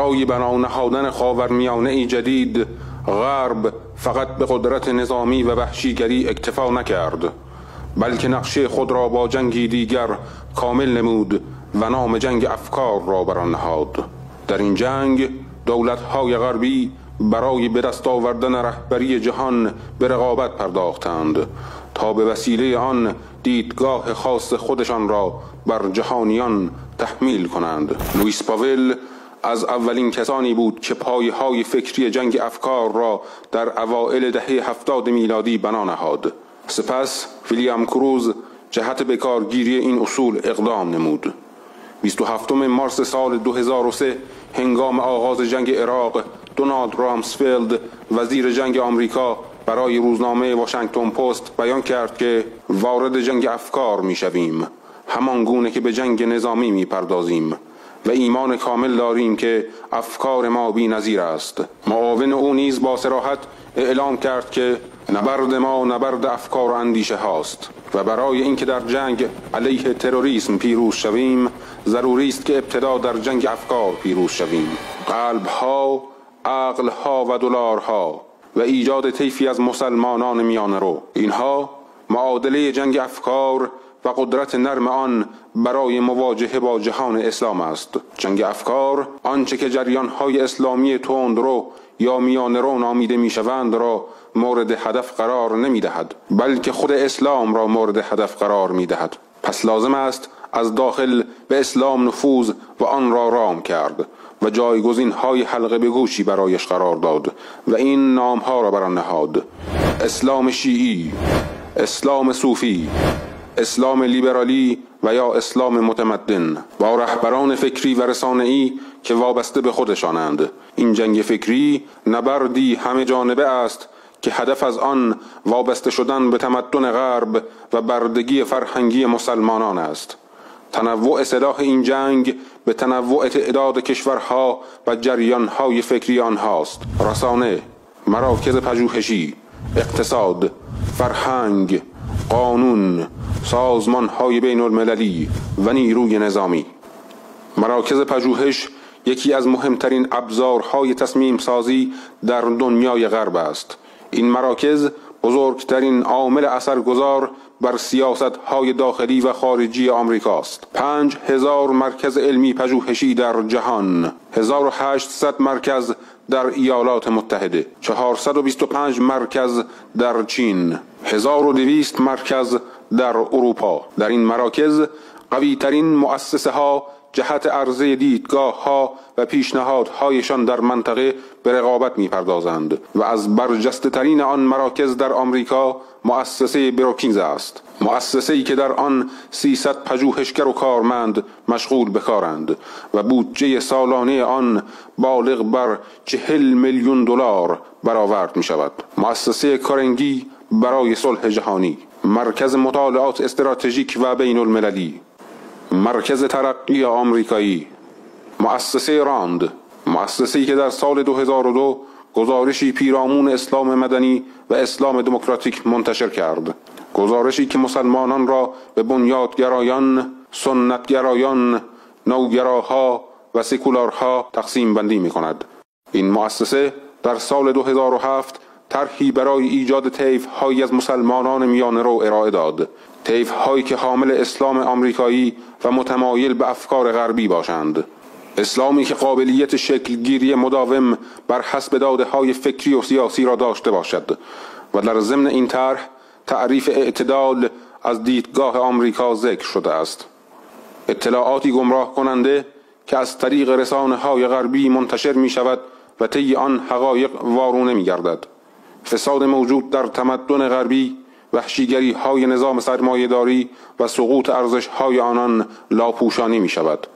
برای بنا نهادن خاورمیانه‌ای جدید غرب فقط به قدرت نظامی و وحشیگری اکتفا نکرد، بلکه نقشه خود را با جنگی دیگر کامل نمود و نام جنگ افکار را بر آن نهاد. در این جنگ دولت‌های غربی برای به دست آوردن رهبری جهان به رقابت پرداختند تا به وسیله آن دیدگاه خاص خودشان را بر جهانیان تحمیل کنند. لوئیس پاول از اولین کسانی بود که پایه‌های فکری جنگ افکار را در اوایل دهه 70 میلادی بنا نهاد. سپس ویلیام کروز جهت به کارگیری این اصول اقدام نمود. 27 مارس سال 2003 هنگام آغاز جنگ عراق، دونالد رامسفلد وزیر جنگ آمریکا برای روزنامه واشنگتن پست بیان کرد که وارد جنگ افکار می‌شویم، همان گونه که به جنگ نظامی می‌پردازیم و ایمان کامل داریم که افکار ما بی‌نظیر است. معاون او نیز با صراحت اعلام کرد که نبرد ما نبرد افکار و اندیشه هاست و برای اینکه در جنگ علیه تروریسم پیروز شویم ضروری است که ابتدا در جنگ افکار پیروز شویم. قلب‌ها، عقل‌ها و دلارها و ایجاد طیفی از مسلمانان میانه‌رو، اینها معادله جنگ افکار و قدرت نرم آن برای مواجهه با جهان اسلام است. جنگ افکار آنچه که جریان‌های اسلامی تندرو یا میانه‌رو نامیده میشوند را مورد هدف قرار نمیدهد، بلکه خود اسلام را مورد هدف قرار میدهد. پس لازم است از داخل به اسلام نفوذ و آن را رام کرد و جایگزین‌های حلقه به گوشی برایش قرار داد و این نام‌ها را بر آن نهاد: اسلام شیعی، اسلام صوفی، اسلام لیبرالی و یا اسلام متمدن، با رهبران فکری و رسانه‌ای که وابسته به خودشانند. این جنگ فکری نبردی همه جانبه است که هدف از آن وابسته شدن به تمدن غرب و بردگی فرهنگی مسلمانان است. تنوع سلاح این جنگ به تنوع تعداد کشورها و جریانهای فکری آنهاست. رسانه، مراکز پژوهشی، اقتصاد، فرهنگ، قانون، سازمانهای بین المللی و نیروی نظامی. مراکز پژوهش یکی از مهمترین ابزارهای تصمیم سازی در دنیای غرب است. این مراکز بزرگترین عامل اثرگذار بر سیاست‌های داخلی و خارجی آمریکاست. 5000 مرکز علمی پژوهشی در جهان، 1800 مرکز در ایالات متحده، 425 مرکز در چین، 1200 مرکز در اروپا. در این مراکز قوی‌ترین مؤسسه‌ها جهت عرضه دیدگاه‌ها و پیشنهادهایشان در منطقه به رقابت می‌پردازند و از برجسته‌ترین آن مراکز در آمریکا مؤسسه بروکینز است، مؤسسه‌ای که در آن 300 پژوهشگر و کارمند مشغول به کارند و بودجه سالانه آن بالغ بر 40 میلیون دلار برآورد می‌شود. مؤسسه کارنگی برای صلح جهانی، مرکز مطالعات استراتژیک و بین المللی، مرکز ترقی آمریکایی، مؤسسه راند، مؤسسه‌ای که در سال 2002 گزارشی پیرامون اسلام مدنی و اسلام دموکراتیک منتشر کرد، گزارشی که مسلمانان را به بنیادگرایان، سنتگرایان، نوگراها و سکولارها تقسیم بندی می‌کند. این مؤسسه در سال 2007 طرحی برای ایجاد طیف‌هایی از مسلمانان میانه‌رو ارائه داد، طیف‌هایی که حامل اسلام آمریکایی و متمایل به افکار غربی باشند، اسلامی که قابلیت شکلگیری مداوم بر حسب داده‌های فکری و سیاسی را داشته باشد و در ضمن این طرح تعریف اعتدال از دیدگاه آمریکا ذکر شده است. اطلاعاتی گمراه کننده که از طریق رسانه‌های غربی منتشر می‌شود و طی آن حقایق وارونه می‌گردد. فساد موجود در تمدن غربی، وحشیگری‌های نظام سرمایه‌داری و سقوط ارزش‌های آنان لاپوشانی می‌شود.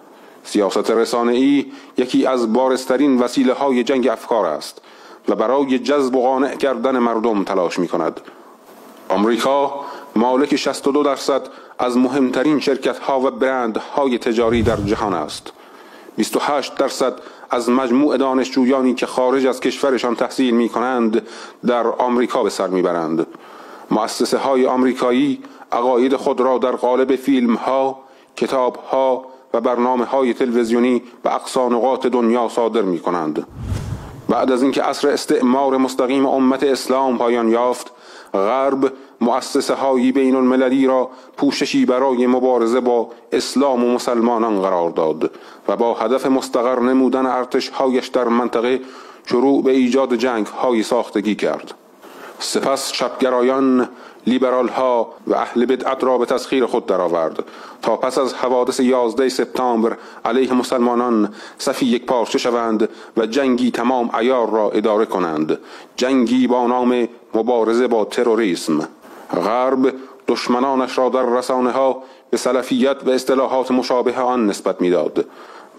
سیاست رسانه‌ای یکی از بارزترین وسیله‌های جنگ افکار است و برای جذب و قانع کردن مردم تلاش می‌کند. آمریکا مالک 62% از مهمترین شرکت‌ها و برندهای تجاری در جهان است. 28% از مجموع دانشجویانی که خارج از کشورشان تحصیل می‌کنند در آمریکا به سر می‌برند. مؤسسه‌های آمریکایی عقاید خود را در قالب فیلم‌ها، کتاب‌ها و برنامه‌های تلویزیونی به اقصی نقاط دنیا صادر می‌کنند. بعد از اینکه عصر استعمار مستقیم امت اسلام پایان یافت، غرب مؤسسه‌های بین المللی را پوششی برای مبارزه با اسلام و مسلمانان قرار داد و با هدف مستقر نمودن ارتش‌هایش در منطقه شروع به ایجاد جنگ‌های ساختگی کرد. سپس چپگرایان، لیبرال‌ها و اهل بدعت را به تسخیر خود درآورد تا پس از حوادث 11 سپتامبر علیه مسلمانان صفی یک پارچه شوند و جنگی تمام عیار را اداره کنند، جنگی با نام مبارزه با تروریسم. غرب دشمنانش را در رسانه‌ها به سلفیت و اصطلاحات مشابه آن نسبت می‌داد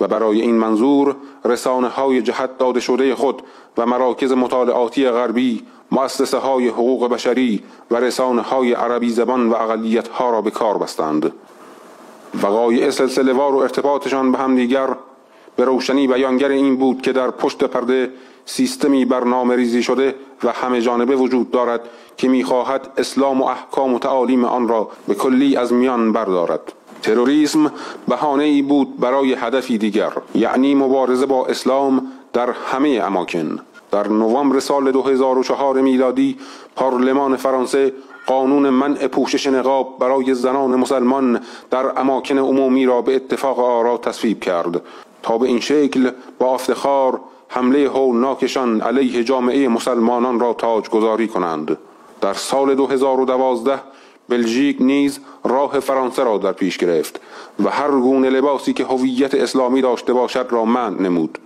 و برای این منظور رسانه‌های جهت داده شده خود و مراکز مطالعاتی غربی، مؤسسه‌های حقوق بشری و رسانه‌های عربی زبان و اقلیت‌ها را به کار بستند. وقایع سلسله‌وار و ارتباطشان به همدیگر به روشنی بیانگر این بود که در پشت پرده سیستمی برنامه ریزی شده و همه جانبه وجود دارد که می‌خواهد اسلام و احکام و تعالیم آن را به کلی از میان بردارد. تروریسم بهانه‌ای بود برای هدفی دیگر، یعنی مبارزه با اسلام در همه اماکن. در نوامبر سال 2004 میلادی پارلمان فرانسه قانون منع پوشش نقاب برای زنان مسلمان در اماکن عمومی را به اتفاق آرا تصویب کرد تا به این شکل با افتخار حمله هولناکشان علیه جامعه مسلمانان را تاجگذاری کنند. در سال 2012 بلژیک نیز راه فرانسه را در پیش گرفت و هر گونه لباسی که هویت اسلامی داشته باشد را منع نمود.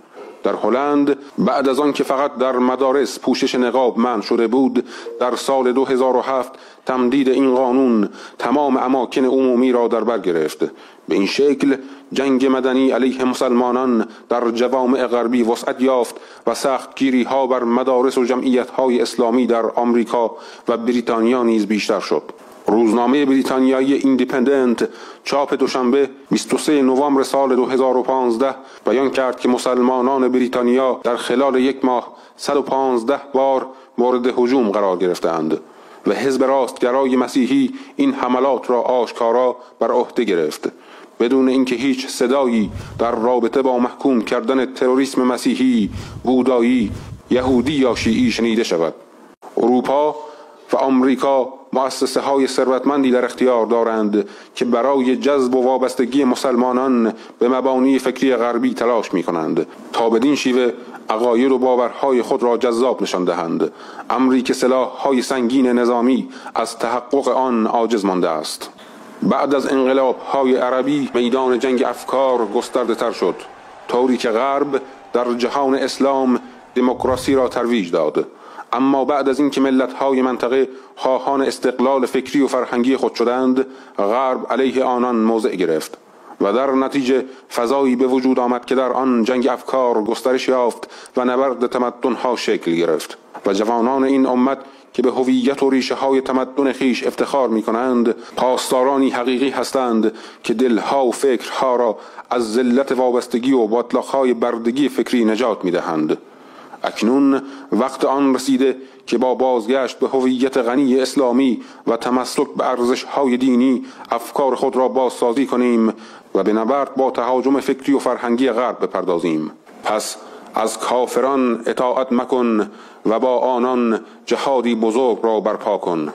در هلند بعد از آن که فقط در مدارس پوشش نقاب منع شده بود، در سال 2007 تمدید این قانون تمام اماکن عمومی را در بر گرفت. به این شکل جنگ مدنی علیه مسلمانان در جوامع غربی وسعت یافت و سختگیری ها بر مدارس و جمعیت های اسلامی در آمریکا و بریتانیا نیز بیشتر شد. روزنامه بریتانیایی ایندیپندنت چاپ دوشنبه 23 نوامبر سال 2015 بیان کرد که مسلمانان بریتانیا در خلال یک ماه 115 بار مورد هجوم قرار گرفتند و حزب راستگرای مسیحی این حملات را آشکارا بر عهده گرفت بدون اینکه هیچ صدایی در رابطه با محکوم کردن تروریسم مسیحی، بودایی، یهودی یا شیعی شنیده شود. اروپا و آمریکا مؤسسه‌های ثروتمندی در اختیار دارند که برای جذب و وابستگی مسلمانان به مبانی فکری غربی تلاش می‌کنند تا بدین شیوه عقاید و باورهای خود را جذاب نشان دهند، امری که سلاح‌های سنگین نظامی از تحقق آن عاجز مانده است. بعد از انقلاب‌های عربی میدان جنگ افکار گسترده‌تر شد، طوری که غرب در جهان اسلام دموکراسی را ترویج داد. اما بعد از اینکه ملت‌های منطقه خواهان استقلال فکری و فرهنگی خود شدند، غرب علیه آنان موضع گرفت و در نتیجه فضایی به وجود آمد که در آن جنگ افکار گسترش یافت و نبرد تمدن‌ها شکل گرفت و جوانان این امت که به هویت و ریشه‌های تمدن خیش افتخار می‌کنند، پاسدارانی حقیقی هستند که دلها و فکرها را از ذلت وابستگی و باطلاق‌های بردگی فکری نجات می‌دهند. اکنون وقت آن رسیده که با بازگشت به هویت غنی اسلامی و تمسک به ارزش‌های دینی افکار خود را بازسازی کنیم و به نبرد با تهاجم فکری و فرهنگی غرب بپردازیم. پس از کافران اطاعت مکن و با آنان جهادی بزرگ را برپا کن.